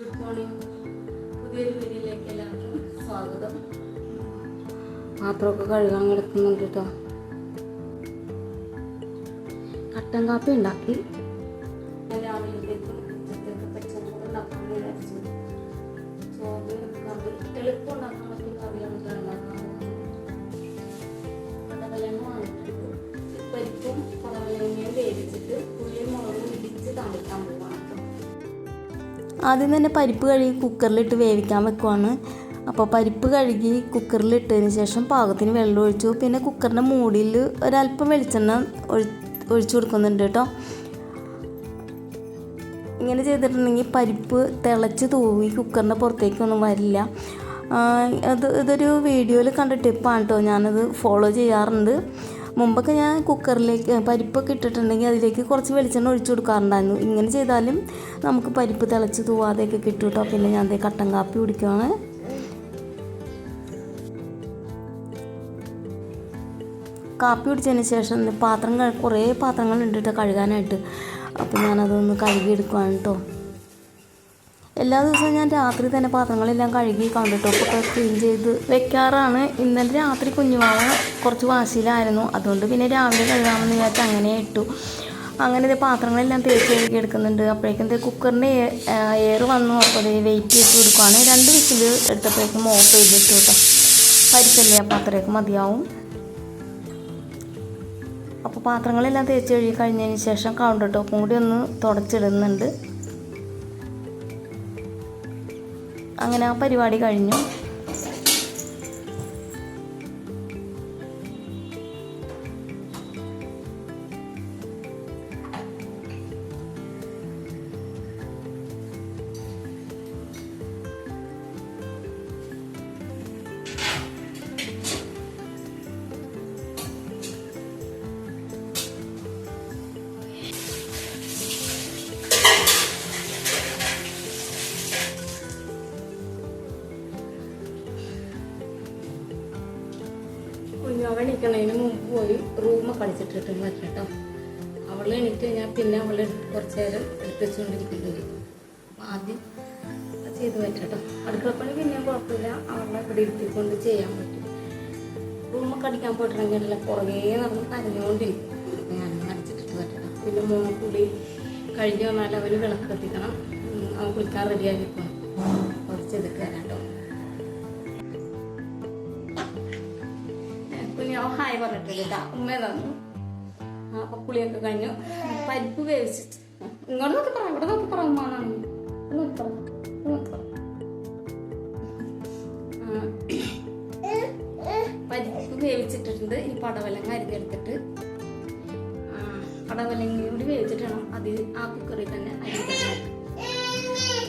Good morning. പുതിയൊരു വീഡിയോയിലേക്ക് എല്ലാവർക്കും സ്വാഗതം. പാത്രമൊക്കെ കഴുകാൻ കിടക്കുന്നുണ്ട് കേട്ടോ. കട്ടൻ കാപ്പി ഉണ്ടാക്കി. രാവിലത്തേക്കും ഉച്ചത്തേക്കൊക്കെ ചോറ് ഉണ്ടാക്കാൻ വിചാരിച്ചു. ചോറ് കറി എളുപ്പം ഉണ്ടാക്കാൻ പറ്റിയ കറിയാണ് ഉണ്ടാക്കാൻ. പടവലങ്ങ വാങ്ങിച്ചിട്ട് പരിപ്പും പടവലങ്ങയും വേവിച്ചിട്ട് പുളിയും മുളകും ഇടിച്ച് തളിക്കാൻ പോവാണ്. ആദ്യം തന്നെ പരിപ്പ് കഴുകി കുക്കറിലിട്ട് വേവിക്കാൻ വെക്കുവാണ്. അപ്പോൾ പരിപ്പ് കഴുകി കുക്കറിലിട്ടതിന് ശേഷം പാകത്തിന് വെള്ളം ഒഴിച്ചു. പിന്നെ കുക്കറിൻ്റെ മൂടിയിൽ ഒരല്പം വെളിച്ചെണ്ണ ഒഴിച്ചു കൊടുക്കുന്നുണ്ട് കേട്ടോ. ഇങ്ങനെ ചെയ്തിട്ടുണ്ടെങ്കിൽ പരിപ്പ് തിളച്ച് തൂവി കുക്കറിൻ്റെ പുറത്തേക്കൊന്നും വരില്ല. ഇതൊരു വീഡിയോയിൽ കണ്ട ടിപ്പാണ് കേട്ടോ. ഞാനത് ഫോളോ ചെയ്യാറുണ്ട്. മുമ്പൊക്കെ ഞാൻ കുക്കറിലേക്ക് പരിപ്പൊക്കെ ഇട്ടിട്ടുണ്ടെങ്കിൽ അതിലേക്ക് കുറച്ച് വെളിച്ചെണ്ണ ഒഴിച്ചു കൊടുക്കാറുണ്ടായിരുന്നു. ഇങ്ങനെ ചെയ്താലും നമുക്ക് പരിപ്പ് തിളച്ച് തൂവാതെയൊക്കെ കിട്ടും കേട്ടോ. പിന്നെ ഞാൻ കട്ടൻ കാപ്പി കുടിക്കുകയാണ്. കാപ്പി കുടിച്ചതിന് ശേഷം കുറേ പാത്രങ്ങളുണ്ട് കേട്ടോ കഴുകാനായിട്ട്. അപ്പോൾ ഞാനതൊന്ന് കഴുകിയെടുക്കുകയാണ് കേട്ടോ. എല്ലാ ദിവസവും ഞാൻ രാത്രി തന്നെ പാത്രങ്ങളെല്ലാം കഴുകി കൗണ്ടർ ടോപ്പൊക്കെ ക്ലീൻ ചെയ്ത് വെക്കാറാണ്. ഇന്നലെ രാത്രി കുഞ്ഞുവാവ കുറച്ച് വാശിയിലായിരുന്നു. അതുകൊണ്ട് പിന്നെ രാവിലെ കഴുകാമെന്ന് വിചാരിച്ച് അങ്ങനെ ഇട്ടു. അങ്ങനെ ഇത് പാത്രങ്ങളെല്ലാം തേച്ച് കഴുകി എടുക്കുന്നുണ്ട്. അപ്പോഴേക്കും കുക്കറിൻ്റെ എയർ വന്നു. അപ്പോൾ വെയിറ്റ് ചെയ്ത് കൊടുക്കുകയാണ്. 2 വിസിൽ എടുത്തപ്പോഴേക്കും ഓഫ് ചെയ്തിട്ടു കേട്ടോ. പരിപ്പല്ലേ അപ്പോൾ അത്രയൊക്കെ മതിയാവും. അപ്പോൾ പാത്രങ്ങളെല്ലാം തേച്ച് കഴുകി കഴിഞ്ഞതിന് ശേഷം കൗണ്ടർ ടോപ്പും കൂടി ഒന്ന് തുടച്ചിടുന്നുണ്ട്. അങ്ങനെ ആ പരിപാടി കഴിഞ്ഞു. കുഞ്ഞവൾ എണീക്കണതിന് മുമ്പ് പോയി റൂമ് കളിച്ചിട്ടിട്ട് കേട്ടോ. അവൾ എണീറ്റ് കഴിഞ്ഞാൽ പിന്നെ അവൾ കുറച്ച് നേരം എടുത്ത് വെച്ചുകൊണ്ടിരിക്കുന്നുണ്ട്. അപ്പം ആദ്യം ചെയ്ത് പറ്റട്ടോ. അടുക്കളപ്പണി പിന്നെയും കുഴപ്പമില്ല. അവളെ ഇവിടെ ഇരുത്തിക്കൊണ്ട് ചെയ്യാൻ പറ്റും. റൂമൊക്കെ അടിക്കാൻ പോയിട്ടുണ്ടെങ്കിൽ പുറകെ നടന്ന് കരഞ്ഞുകൊണ്ടിരിക്കും. അപ്പം ഞാനും അടിച്ചിട്ടിട്ട് പറ്റണം. പിന്നെ 3 കുളി കഴിഞ്ഞ് വന്നാൽ അവന് വിളക്ക് കത്തിക്കണം. അവൻ കുളിക്കാൻ റെഡിയാക്കിക്കണം. കുറച്ച് ചെയ്തിട്ട് വരാം കേട്ടോ. ഹായ് പറഞ്ഞിട്ടില്ല ഉമ്മ തന്നു. അപ്പൊ പുളിയൊക്കെ കഴിഞ്ഞു. പരിപ്പ് വേവിച്ചിട്ട് ഇങ്ങോട്ട് നോക്കി പറയാം. ഇവിടെ നോക്കി പറയുമ്പോഴാണ് പരിപ്പ് വേവിച്ചിട്ടിട്ടുണ്ട്. ഇനി പടവലങ്ങ അരിഞ്ഞെടുത്തിട്ട് പടവലങ്ങയും കൂടി വേവിച്ചിട്ട് വേണം അത് ആ കുക്കറിൽ തന്നെ അരിഞ്ഞെടുക്കാൻ.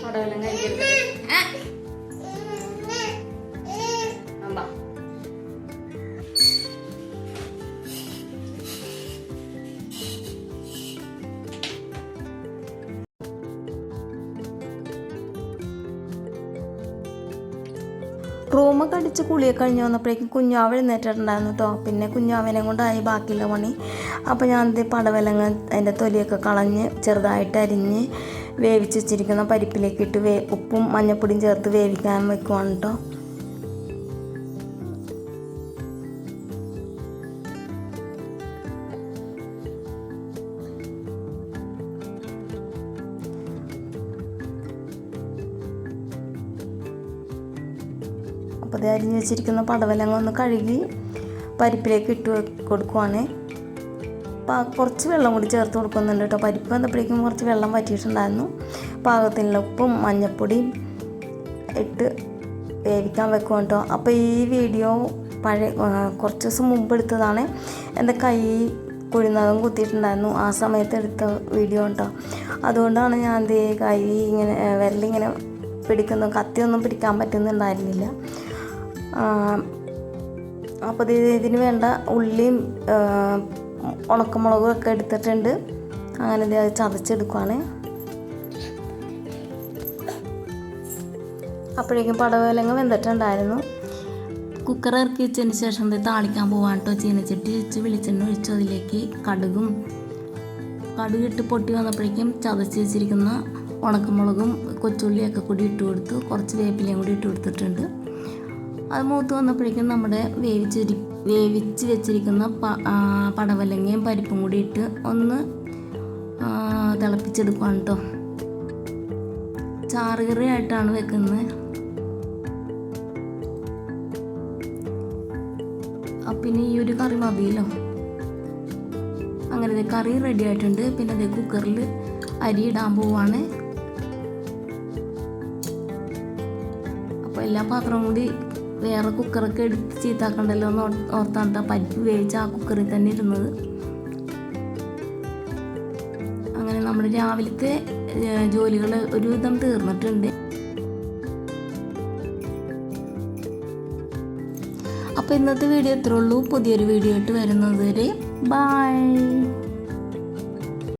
പടവലങ്ങ അരിഞ്ഞെടുത്തിട്ട് റൂമൊക്കെ അടിച്ച് കുളിയൊക്കെ കഴിഞ്ഞ് വന്നപ്പോഴേക്കും കുഞ്ഞാവ് എഴുന്നേറ്റിട്ടുണ്ടായിരുന്നു കേട്ടോ. പിന്നെ കുഞ്ഞാവിനെ കൊണ്ടായി ബാക്കിയുള്ള പണി. അപ്പോൾ ഞാൻ പടവലങ്ങ അതിൻ്റെ തൊലിയൊക്കെ കളഞ്ഞ് ചെറുതായിട്ട് അരിഞ്ഞ് വേവിച്ച് വെച്ചിരിക്കുന്ന പരിപ്പിലേക്ക് ഇട്ട് ഉപ്പും മഞ്ഞൾപ്പൊടിയും ചേർത്ത് വേവിക്കാൻ വെക്കുവാണ് കേട്ടോ. അപ്പോൾ അത് അരിഞ്ഞ് വെച്ചിരിക്കുന്ന പടവലങ്ങ ഒന്ന് കഴുകി പരിപ്പിലേക്ക് ഇട്ട് കൊടുക്കുവാണ്. കുറച്ച് വെള്ളം കൂടി ചേർത്ത് കൊടുക്കുന്നുണ്ട് കേട്ടോ. പരിപ്പ് വന്നപ്പോഴേക്കും കുറച്ച് വെള്ളം വറ്റിയിട്ടുണ്ടായിരുന്നു. പാകത്തിനുള്ള ഉപ്പും മഞ്ഞൾപ്പൊടിയും ഇട്ട് വേവിക്കാൻ വെക്കും കേട്ടോ. അപ്പോൾ ഈ വീഡിയോ കുറച്ച് ദിവസം മുമ്പ് എടുത്തതാണ്. എൻ്റെ കൈ കുഴിനകം കുത്തിയിട്ടുണ്ടായിരുന്നു. ആ സമയത്ത് എടുത്ത വീഡിയോ കേട്ടോ. അതുകൊണ്ടാണ് ഞാൻ കൈ ഇങ്ങനെ വിരലിങ്ങനെ പിടിക്കുന്നു. കത്തിയൊന്നും പിടിക്കാൻ പറ്റുന്നുണ്ടായിരുന്നില്ല. അപ്പോൾ ഇതിന് വേണ്ട ഉള്ളിയും ഉണക്കമുളകും ഒക്കെ എടുത്തിട്ടുണ്ട്. അങ്ങനെ അത് ചതച്ചെടുക്കുവാണ്. അപ്പോഴേക്കും പടവലങ്ങ വെന്തിട്ടുണ്ടായിരുന്നു. കുക്കർ ഇറക്കി വെച്ചതിന് ശേഷം താളിക്കാൻ പോവാൻ കേട്ടോ. ചീനച്ചട്ടി വെച്ച് വെളിച്ചെണ്ണ ഒഴിച്ചു അതിലേക്ക് കടുകിട്ട് പൊട്ടി വന്നപ്പോഴേക്കും ചതച്ച് വെച്ചിരിക്കുന്ന ഉണക്കമുളകും കൊച്ചുള്ളിയൊക്കെ കൂടി ഇട്ട് കൊടുത്തു. കുറച്ച് വേപ്പിലയും കൂടി ഇട്ട് കൊടുത്തിട്ടുണ്ട്. അത് മൂത്ത് വന്നപ്പോഴേക്കും നമ്മുടെ വേവിച്ച് വെച്ചിരിക്കുന്ന പടവലങ്ങയും പരിപ്പും കൂടി ഇട്ട് ഒന്ന് തിളപ്പിച്ചെടുക്കുകയാണ് കേട്ടോ. ചാറുകറി ആയിട്ടാണ് വെക്കുന്നത്. പിന്നെ ഈ ഒരു കറി മതിയല്ലോ. അങ്ങനെ കറി റെഡി ആയിട്ടുണ്ട്. പിന്നെ അത് കുക്കറിൽ അരി ഇടാൻ പോവാണ്. അപ്പോൾ എല്ലാ പാത്രവും കൂടി വേറെ കുക്കറൊക്കെ എടുത്ത് ചീത്താക്കണ്ടല്ലോ എന്ന് ഓർത്താണ് പരിപ്പ് വേവിച്ച് ആ കുക്കറിൽ തന്നെ ഇരുന്നത്. അങ്ങനെ നമ്മുടെ രാവിലത്തെ ജോലികൾ ഒരുവിധം തീർന്നിട്ടുണ്ട്. അപ്പോൾ ഇന്നത്തെ വീഡിയോ ഇത്രേ ഉള്ളൂ. പുതിയൊരു വീഡിയോ ആയിട്ട് വരുന്നത് വരെ ബൈ.